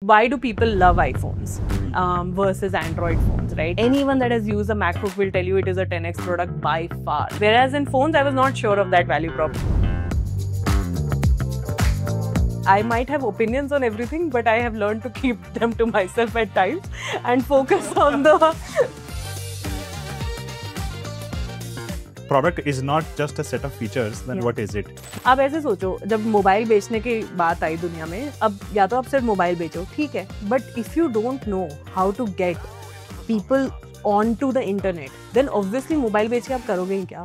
Why do people love iPhones versus Android phones, right? Anyone that has used a MacBook will tell you it is a 10x product by far. Whereas in phones, I was not sure of that value prop. I might have opinions on everything, but I have learned to keep them to myself at times and focus on the Product is not just a set of features, then what is it? आप ऐसे सोचो, जब mobile बेचने की बात आई दुनिया में, अब या तो आप सिर्फ मोबाइल बेचो, ठीक है, but if you don't know how to get people on to the internet, then obviously mobile बेच के आप करोगे ही क्या?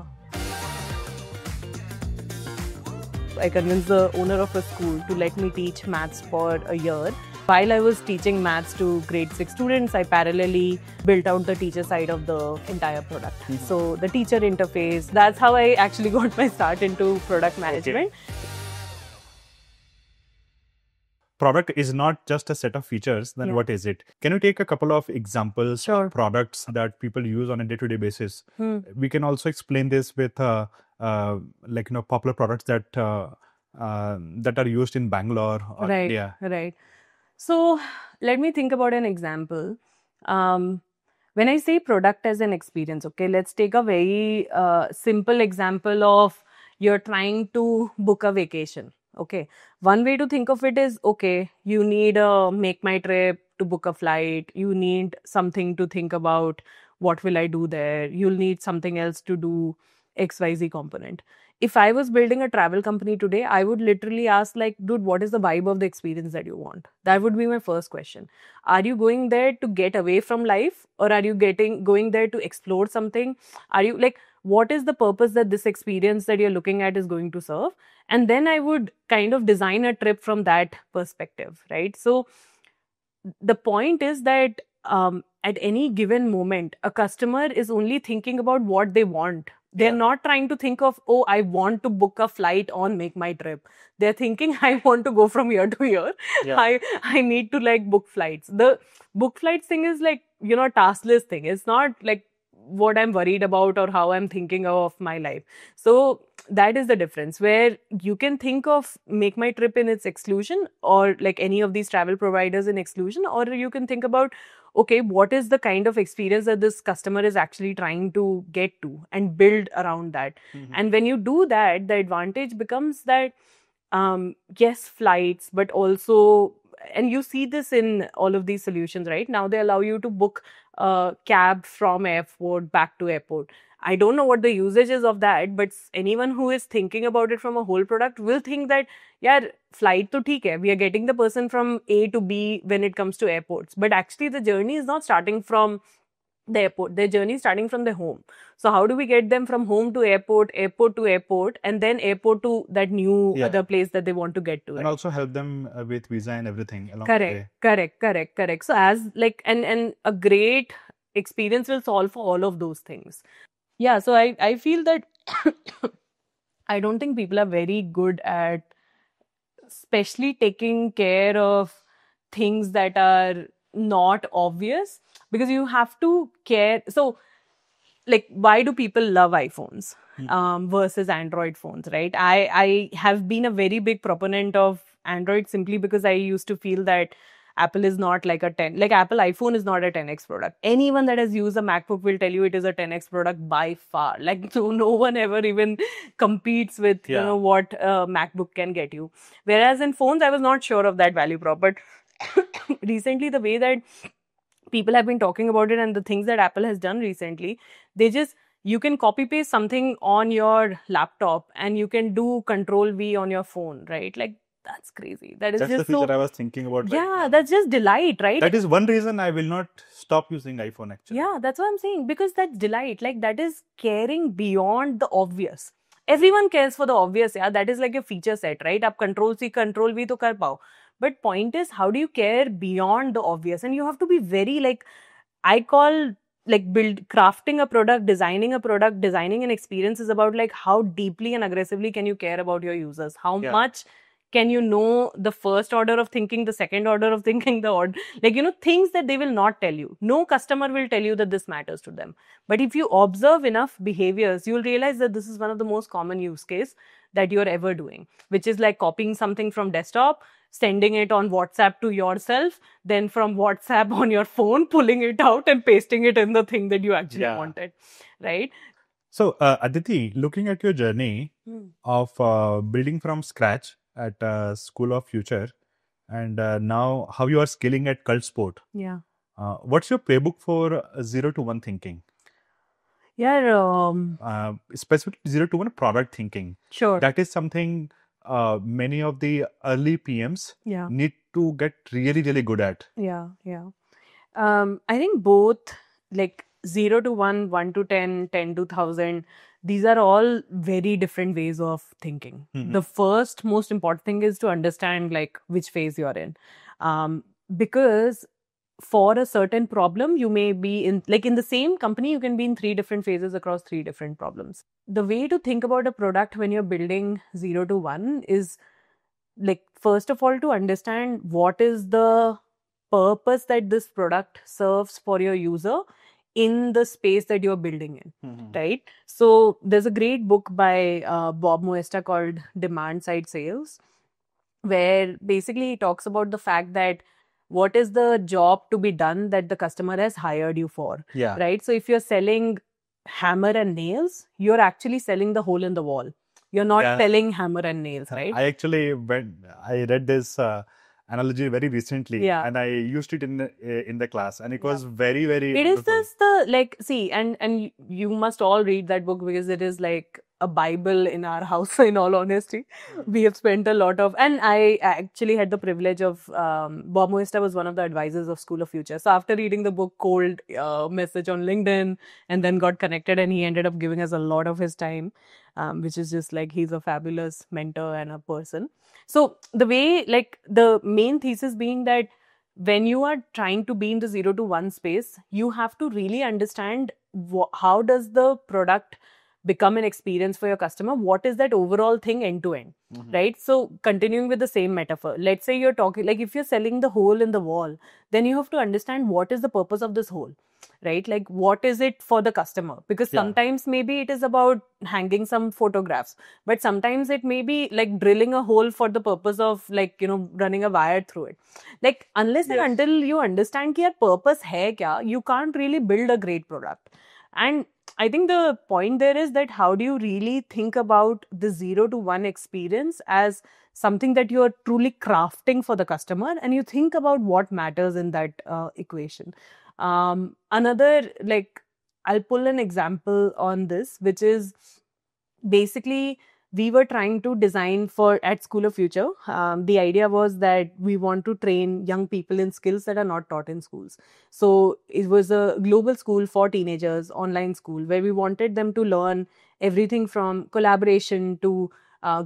I convinced the owner of a school to let me teach maths for a year. While I was teaching maths to grade 6 students, I parallelly built out the teacher side of the entire product. So the teacher interface, that's how I actually got my start into product management. Product is not just a set of features, then what is it? Can you take a couple of examples Sure. of products that people use on a day-to-day basis? We can also explain this with popular products that are used in Bangalore. Or, Right, yeah. right. So let me think about an example. When I say product as an experience, okay, let's take a very simple example of you're trying to book a vacation. Okay, one way to think of it is, okay, you need a Make My Trip to book a flight. You need something to think about what will I do there. You'll need something else to do XYZ component. If I was building a travel company today, I would literally ask like, dude, what is the vibe of the experience that you want? That would be my first question. Are you going there to get away from life, or are you going there to explore something? Are you like, what is the purpose that this experience that you're looking at is going to serve? And then I would kind of design a trip from that perspective, right? So the point is that at any given moment, a customer is only thinking about what they want. They're not trying to think of, oh, I want to book a flight on Make My Trip. They're thinking, I want to go from here to here. Yeah. I need to like book flights. The book flights thing is like, you know, a task list thing. It's not like what I'm worried about or how I'm thinking of my life. So that is the difference, where you can think of Make My Trip in its exclusion, or like any of these travel providers in exclusion, or you can think about, okay, what is the kind of experience that this customer is actually trying to get to, and build around that. And when you do that, the advantage becomes that, yes, flights, but also, and you see this in all of these solutions, right? Now they allow you to book a cab from airport back to airport. I don't know what the usage is of that, but anyone who is thinking about it from a whole product will think that, yeah, flight to theek hai. We are getting the person from A to B when it comes to airports. But actually the journey is not starting from the airport. Their journey is starting from their home. So how do we get them from home to airport, airport to airport, and then airport to that new other place that they want to get to? And also help them with visa and everything along Correct, the way. correct. So as like, and a great experience will solve for all of those things. Yeah, so I feel that I don't think people are very good at especially taking care of things that are not obvious, because you have to care. So like, why do people love iPhones versus Android phones, right? I have been a very big proponent of Android simply because I used to feel that Apple is not like a 10, like Apple iPhone is not a 10x product. Anyone that has used a MacBook will tell you it is a 10x product by far. Like no one ever even competes with, you know, what a MacBook can get you. Whereas in phones, I was not sure of that value prop. But recently, the way that people have been talking about it and the things that Apple has done recently, you can copy paste something on your laptop and you can do Control V on your phone, right? Like, that's crazy. That's just the feature I was thinking about. Yeah, that's just delight, right? That is one reason I will not stop using iPhone actually. Yeah, that's what I'm saying. Because that's delight. Like, that is caring beyond the obvious. Everyone cares for the obvious. Yeah, that is like a feature set, right? Up Control C, Control V to kar pao. But point is, how do you care beyond the obvious? And you have to be very like, I call like crafting a product, designing an experience is about like how deeply and aggressively can you care about your users? How much Can you know the first order of thinking, the second order of thinking, the order, like, things that they will not tell you. No customer will tell you that this matters to them. But if you observe enough behaviors, you'll realize that this is one of the most common use case that you're ever doing, which is like copying something from desktop, sending it on WhatsApp to yourself, then from WhatsApp on your phone, pulling it out and pasting it in the thing that you actually wanted, right? So, Aditi, looking at your journey of building from scratch at School of Future, and now how you are scaling at Cult Sport. Yeah. What's your playbook for 0 to 1 thinking? Yeah. Specifically 0 to 1 product thinking. Sure. That is something many of the early PMs need to get really, really good at. Yeah. I think both, like 0 to 1, 1 to 10, 10 to 1000, these are all very different ways of thinking. The first most important thing is to understand like which phase you're in. Because for a certain problem, you may be in the same company, you can be in 3 different phases across 3 different problems. The way to think about a product when you're building 0 to 1 is, like, first of all, to understand what is the purpose that this product serves for your user in the space that you're building in, right? So there's a great book by Bob Moesta called Demand Side Sales, where basically he talks about the fact that what is the job to be done that the customer has hired you for, right? So if you're selling hammer and nails, you're actually selling the hole in the wall. You're not selling hammer and nails, right? I read this analogy very recently, and I used it in the class, and it was very, very. It is and you must all read that book because it is like a Bible in our house. In all honesty, we have spent a lot of, and I actually had the privilege of Bob Moesta was one of the advisors of School of Future. So after reading the book, cold message on LinkedIn, and then got connected, and he ended up giving us a lot of his time. Which is just like he's a fabulous mentor and a person. So the way, like, the main thesis being that when you are trying to be in the 0 to 1 space, you have to really understand how does the product become an experience for your customer? What is that overall thing end to end, right? So continuing with the same metaphor, let's say you're talking, like, if you're selling the hole in the wall, then you have to understand what is the purpose of this hole, right? Like, what is it for the customer? Because sometimes maybe it is about hanging some photographs, but sometimes it may be like drilling a hole for the purpose of, like, running a wire through it. Like, unless and until you understand ki yaar purpose hai kya, you can't really build a great product. And I think the point there is that how do you really think about the 0 to 1 experience as something that you are truly crafting for the customer, and you think about what matters in that equation. Another, like, I'll pull an example on this, which is basically we were trying to design at School of Future. The idea was that we want to train young people in skills that are not taught in schools. So it was a global school for teenagers, online school, where we wanted them to learn everything from collaboration to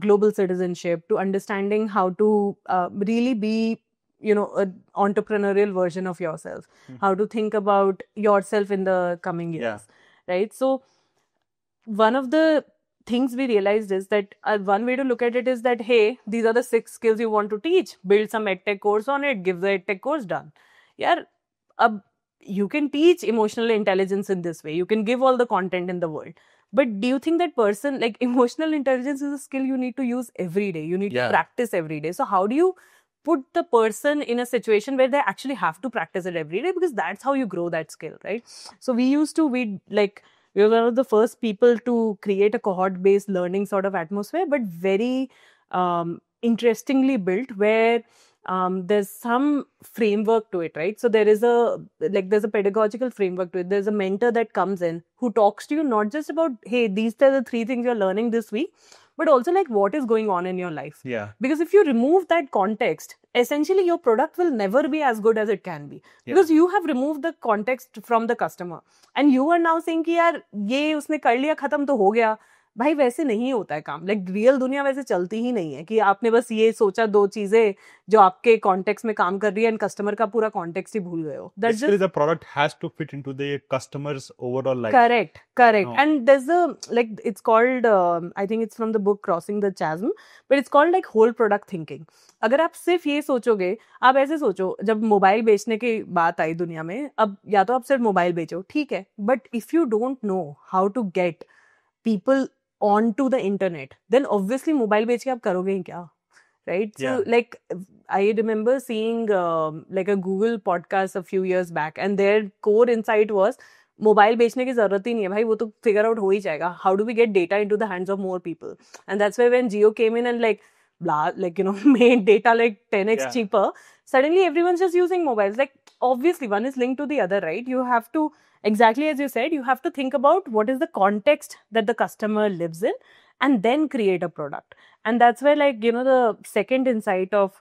global citizenship to understanding how to really be, an entrepreneurial version of yourself, how to think about yourself in the coming years, right? So one of the things we realized is that one way to look at it is that, hey, these are the 6 skills you want to teach. Build some EdTech course on it. Give the EdTech course, done. You can teach emotional intelligence in this way. You can give all the content in the world. But do you think that person, like, emotional intelligence is a skill you need to use every day. You need to practice every day. So how do you put the person in a situation where they actually have to practice it every day? Because that's how you grow that skill, right? So we were one of the first people to create a cohort-based learning sort of atmosphere, but very interestingly built, where there's some framework to it, right? So there's a pedagogical framework to it. There's a mentor that comes in who talks to you not just about, hey, these are the 3 things you're learning this week, but also like what is going on in your life. Because if you remove that context, essentially your product will never be as good as it can be. Because you have removed the context from the customer. And you are now saying कि यार ये उसने कर लिया खत्म तो हो गया. भाई वैसे नहीं होता है काम, लाइक रियल दुनिया वैसे चलती ही नहीं है कि आपने बस ये सोचा दो चीजें जो आपके कॉन्टेक्स्ट में काम कर रही है एंड कस्टमर का पूरा कॉन्टेक्स्ट ही भूल गए हो. That's Basically, the product has to fit into the customer's overall life. correct. No. And there's a, like, it's called, I think it's from the book Crossing the Chasm, but it's called like whole product thinking. अगर आप सिर्फ ये सोचोगे, आप ऐसे सोचो, जब mobile बेचने की बात आई दुनिया में, अब या तो आप सिर्फ मोबाइल बेचो, ठीक है, but if you don't know how to get people on to the internet, then obviously mobile बेच के आप करोगे ही क्या, right? Yeah. So like I remember seeing like a Google podcast a few years back, and their core insight was mobile बेचने की जरूरत ही नहीं है भाई, वो तो फिगर आउट हो ही जाएगा. How do we get data into the hands of more people? And that's why when Jio came in and like blah, like, you know, made data like 10x Yeah. cheaper, suddenly everyone's just using mobiles. Like obviously one is linked to the other, right? You have to, exactly as you said, you have to think about what is the context that the customer lives in and then create a product. And that's where, like, you know, the second insight of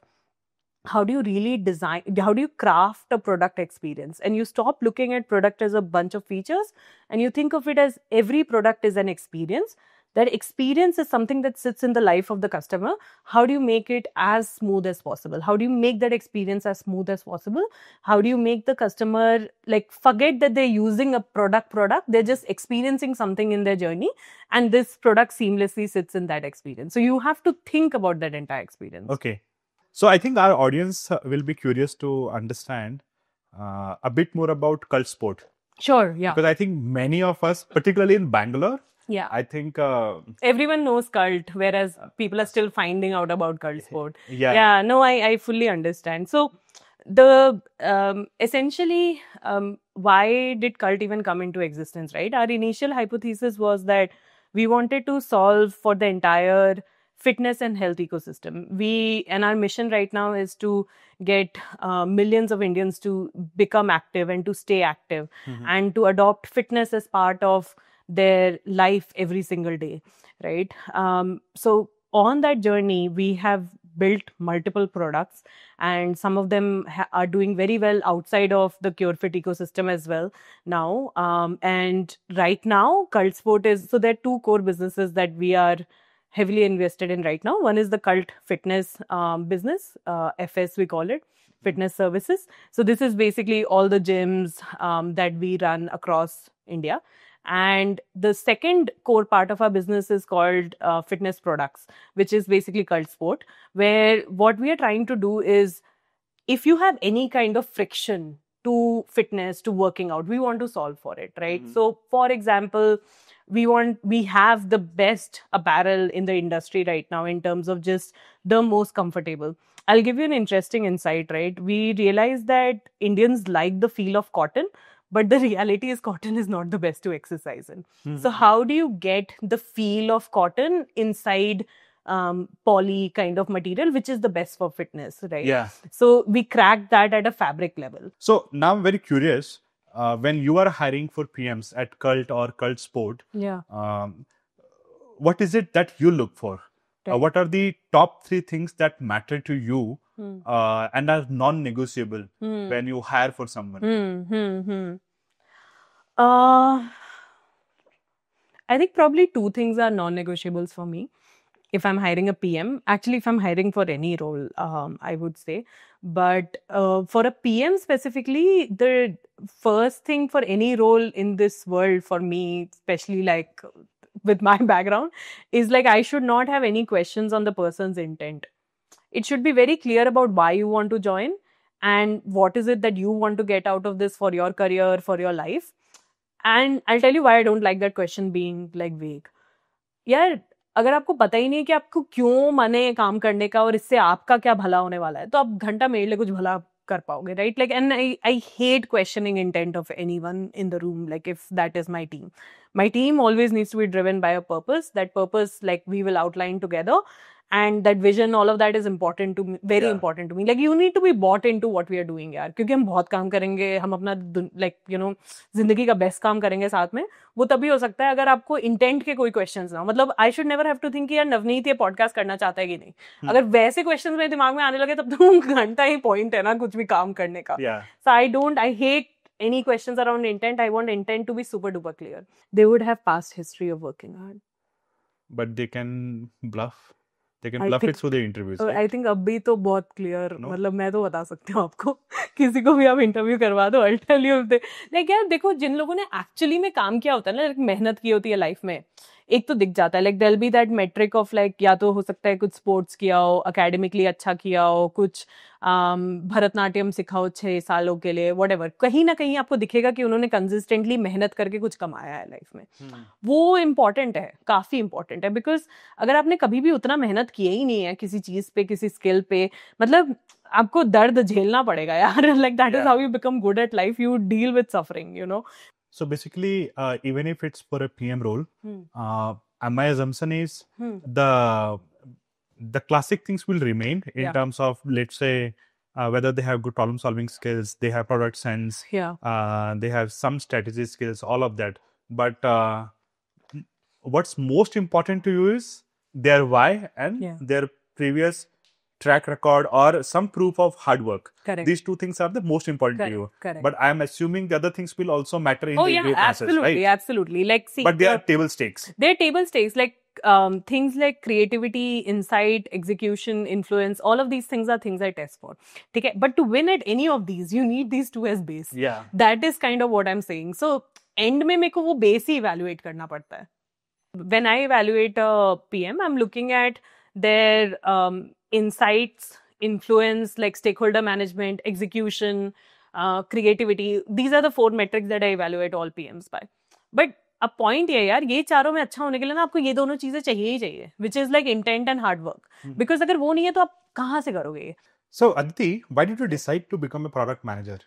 how do you really design, how do you craft a product experience, and you stop looking at product as a bunch of features and you think of it as every product is an experience. That experience is something that sits in the life of the customer. How do you make it as smooth as possible? How do you make that experience as smooth as possible? How do you make the customer like forget that they're using a product? They're just experiencing something in their journey, and this product seamlessly sits in that experience. So you have to think about that entire experience. Okay. So I think our audience will be curious to understand a bit more about cult sport. Sure, yeah. Because I think many of us, particularly in Bangalore, Yeah. I think Everyone knows cult, whereas people are still finding out about cult sport. Yeah. Yeah, no, I fully understand. So the essentially why did cult even come into existence, right? Our initial hypothesis was that we wanted to solve for the entire fitness and health ecosystem. And our mission right now is to get millions of Indians to become active and to stay active and to adopt fitness as part of their life every single day, right? So on that journey, we have built multiple products, and some of them are doing very well outside of the CureFit ecosystem as well now. And right now, Cult Sport is, so there are two core businesses that we are heavily invested in right now. One is the Cult Fitness business, FS we call it, Fitness Services. So this is basically all the gyms that we run across India. And the second core part of our business is called Fitness Products, which is basically Cult Sport, where what we are trying to do is, if you have any kind of friction to fitness, to working out, we want to solve for it, right? So for example, we have the best apparel in the industry right now in terms of just the most comfortable. I'll give you an interesting insight, right? We realized that Indians like the feel of cotton, but the reality is cotton is not the best to exercise in. So how do you get the feel of cotton inside poly kind of material, which is the best for fitness, right? Yeah. So we cracked that at a fabric level. So now I'm very curious, when you are hiring for PMs at Cult or Cult Sport, Yeah. What is it that you look for? Right. What are the top 3 things that matter to you and are non-negotiable when you hire for someone? I think probably 2 things are non-negotiables for me if I'm hiring a PM. Actually, if I'm hiring for any role, I would say. But for a PM specifically, the first thing for any role in this world for me, especially like with my background, is like I should not have any questions on the person's intent. It should be very clear about why you want to join and what is it that you want to get out of this for your career, for your life. And I'll tell you why I don't like that question being like vague. यार अगर आपको पता ही नहीं है कि आपको क्यों मन है काम करने का और इससे आपका क्या भला होने वाला है, तो आप घंटा मेरे लिए कुछ भला कर पाओगे, right? Like, and I hate questioning intent of anyone in the room, like if that is my team. My team always needs to be driven by a purpose. That purpose, like, we will outline together. And that vision, all of that is important to me, very important to me. Like, you need to be bought into what we are doing, यार, क्योंकि हम बहुत काम करेंगे, हम अपना like, you know, जिंदगी का बेस्ट काम करेंगे साथ में. वो तभी हो सकता है अगर आपको इंटेंट के कोई क्वेश्चंस ना हो. मतलब I should never have to think कि यार नवनीत ये पॉडकास्ट करना चाहता है कि नहीं. अगर वैसे क्वेश्चंस मेरे दिमाग में आने लगे तब तो घंटा ही पॉइंट है ना कुछ भी काम करने का. So I hate any questions around intent. I want intent to be super duper clear. They would have past history of working hard. but they can bluff. They can I bluff it think through the interviews, I right? Think अभी तो बहुत clear, No? मतलब मैं तो बता सकती हूँ आपको किसी को भी आप इंटरव्यू करवा दो, आई टेल यू लाइक यार देखो, जिन लोगों ने एक्चुअली में काम किया होता है ना, मेहनत की होती है लाइफ में, एक तो दिख जाता है, like there be that metric of like, या तो हो सकता है कुछ स्पोर्ट्स किया हो, एकेडमिकली अच्छा किया हो, कुछ भरतनाट्यम सिखाओ 6 सालों के लिए, व्हाटएवर, कहीं ना कहीं आपको दिखेगा कि उन्होंने कंसिस्टेंटली मेहनत करके कुछ कमाया है लाइफ में। वो इम्पॉर्टेंट है, काफी इम्पॉर्टेंट है, बिकॉज अगर आपने कभी भी उतना मेहनत किया ही नहीं है किसी चीज पे, किसी स्किल पे, मतलब आपको दर्द झेलना पड़ेगा यार, like that is how you become good at life, you deal with suffering, you know. So basically, even if it's for a PM role, my assumption is the the classic things will remain in terms of, let's say, whether they have good problem solving skills, they have product sense, they have some strategy skills, all of that. But what's most important to you is their why and their previous track record or some proof of hard work. Correct. These two things are the most important to you. Correct. But I am assuming the other things will also matter in the interview process, absolutely, right? absolutely. Like, see, But they are table stakes. They're table stakes. Like things like creativity, insight, execution, influence. All of these things are things I test for. Okay? But to win at any of these, you need these two as base. Yeah. That is kind of what I'm saying. So end में मेरे को वो base ही evaluate करना पड़ता है. When I evaluate a PM, I'm looking at their insights, influence, like stakeholder management, execution, creativity. These are the 4 metrics that I evaluate all PMs by. But अब point ये यार, ये चारों में अच्छा होने के लिए ना आपको ये दोनों चीजें चाहिए ही चाहिए, which is like intent and hard work, because अगर वो नहीं है तो आप कहाँ से करोगे ये? So Aditi, why did you decide to become a product manager?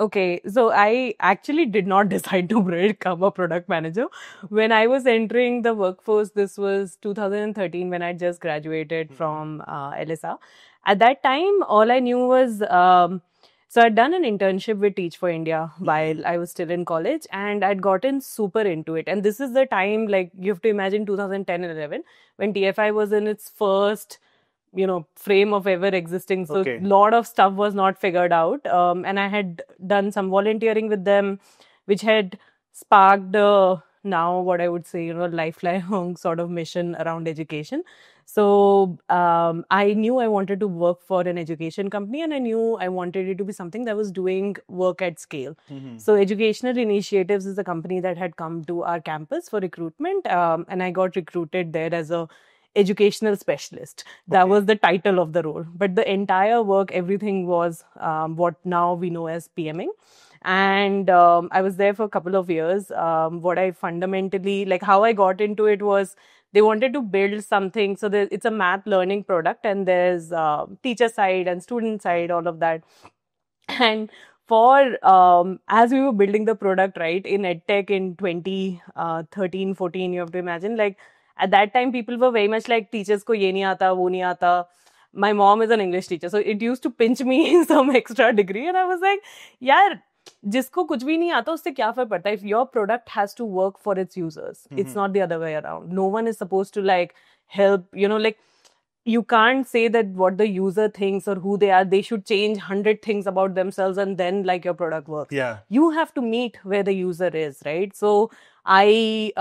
Okay, so I actually did not decide to become a product manager. When I was entering the workforce, this was 2013 when I just graduated from LSA. At that time, all I knew was, so I'd done an internship with Teach for India while I was still in college, and I'd gotten super into it. And this is the time, like, you have to imagine 2010 and 11, when TFI was in its first, frame of ever existing. So a lot of stuff was not figured out. And I had done some volunteering with them, which had sparked now what I would say, lifelong sort of mission around education. So I knew I wanted to work for an education company, and I knew I wanted it to be something that was doing work at scale. So Educational Initiatives is a company that had come to our campus for recruitment, and I got recruited there as a educational specialist. That was the title of the role. But the entire work, everything was what now we know as PMing. And I was there for a couple of years. What I fundamentally, like how I got into it was, they wanted to build something. So it's a math learning product, and there's teacher side and student side, all of that. And for as we were building the product, right, in EdTech in 2013, 14, you have to imagine, like, at that time, people were very much like, teachers ko ye nahi aata, wo nahi aata. My mom is an English teacher, so it used to pinch me some extra degree. And I was like, yaar, जिसको कुछ भी नहीं आता उससे क्या फर्क पड़ता है? If your product has to work for its users, it's not the other way around. No one is supposed to like help, like, you can't say that what the user thinks or who they are, they should change 100 things about themselves and then like your product works. Yeah. You have to meet where the user is, right? So I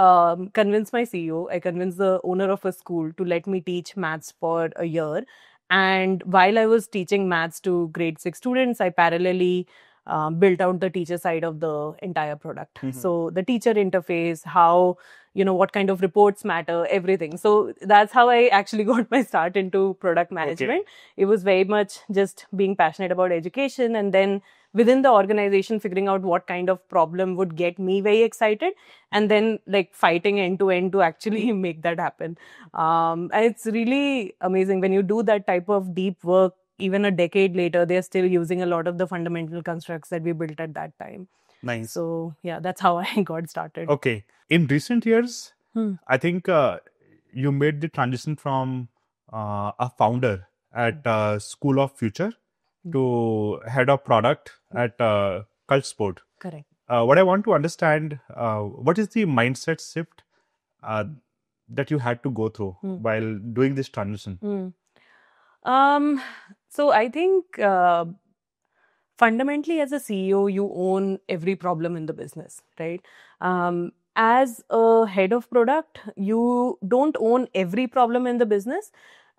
convinced my CEO, I convinced the owner of a school to let me teach maths for a year. And while I was teaching maths to grade 6 students, I parallelly built out the teacher side of the entire product. So the teacher interface, how, what kind of reports matter, everything. So that's how I actually got my start into product management. It was very much just being passionate about education, and then within the organization, figuring out what kind of problem would get me very excited, and then like fighting end to end to actually make that happen. And it's really amazing when you do that type of deep work. Even a decade later, they're still using a lot of the fundamental constructs that we built at that time. Nice. So yeah, that's how I got started. Okay. In recent years, I think you made the transition from a founder at School of Future to head of product at Cult Sport. Correct. What I want to understand, what is the mindset shift that you had to go through while doing this transition? So I think fundamentally as a CEO, you own every problem in the business, right? as a head of product, you don't own every problem in the business.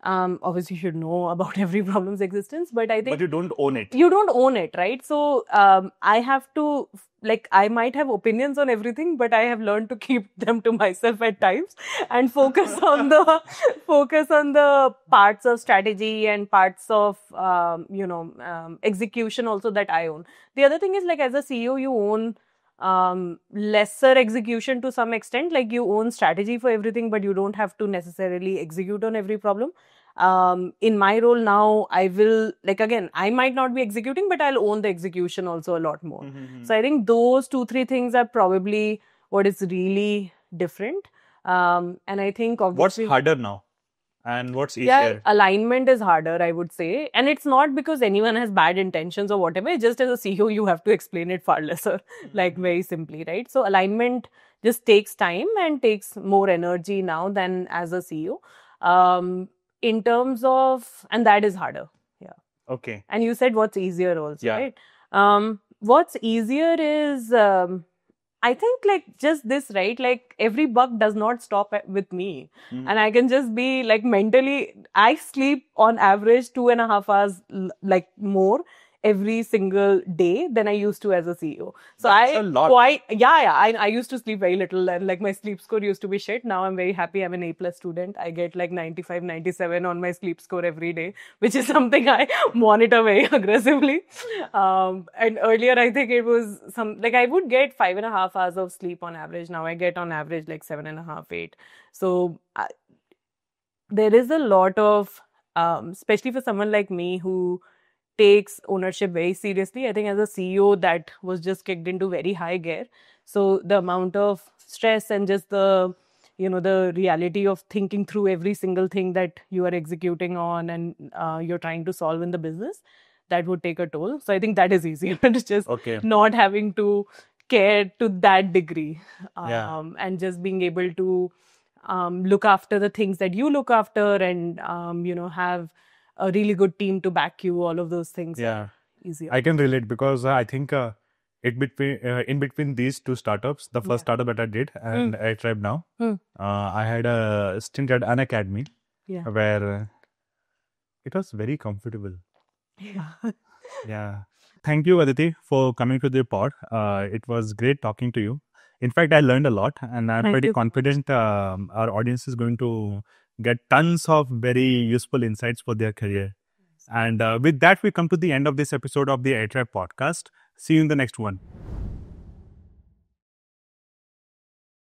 Obviously, you should know about every problem's existence, but I think But you don't own it. you don't own it, right? So I have to, like, I might have opinions on everything, but I have learned to keep them to myself at times and focus on the parts of strategy and parts of execution also that I own. The other thing is, like, as a CEO, you own lesser execution to some extent. Like, you own strategy for everything, but you don't have to necessarily execute on every problem. In my role now, I will, like, again, I might not be executing, but I'll own the execution also a lot more. So I think those 2-3 things are probably what is really different. And I think What's obviously, harder now? And what's yeah, easier? alignment is harder, I would say. And it's not because anyone has bad intentions or whatever. It's just as a CEO, you have to explain it far lesser, like, very simply, right? So alignment just takes time and takes more energy now than as a CEO. In terms of, and that is harder. Yeah. Okay. And you said what's easier also, Yeah. right? What's easier is, I think, like, just this, right? Like, every buck does not stop with me. And I can just be, like, mentally, I sleep on average 2.5 hours, like, more every single day than I used to as a CEO. So That's a lot. I used to sleep very little, and, like, my sleep score used to be shit. Now I'm very happy. I'm an A+ student. I get like 95, 97 on my sleep score every day, which is something I monitor very aggressively. And earlier, I think it was like, I would get 5.5 hours of sleep on average. Now I get on average like 7.5, 8. So there is a lot of, especially for someone like me who takes ownership very seriously. I think as a CEO, that was just kicked into very high gear. So the amount of stress and just the reality of thinking through every single thing that you are executing on and you're trying to solve in the business, that would take a toll. So I think that is easier. It's just not having to care to that degree, and just being able to look after the things that you look after, and have a really good team to back you. All of those things are easier. I can relate because I think in between these two startups, the first startup that I did and iTribe now, I had a stint at an academy where it was very comfortable. Yeah. Thank you, Aditi, for coming to the pod. It was great talking to you. In fact, I learned a lot, and I'm pretty confident our audience is going to get tons of very useful insights for their career. And with that, we come to the end of this episode of the iTribe podcast. See you in the next one.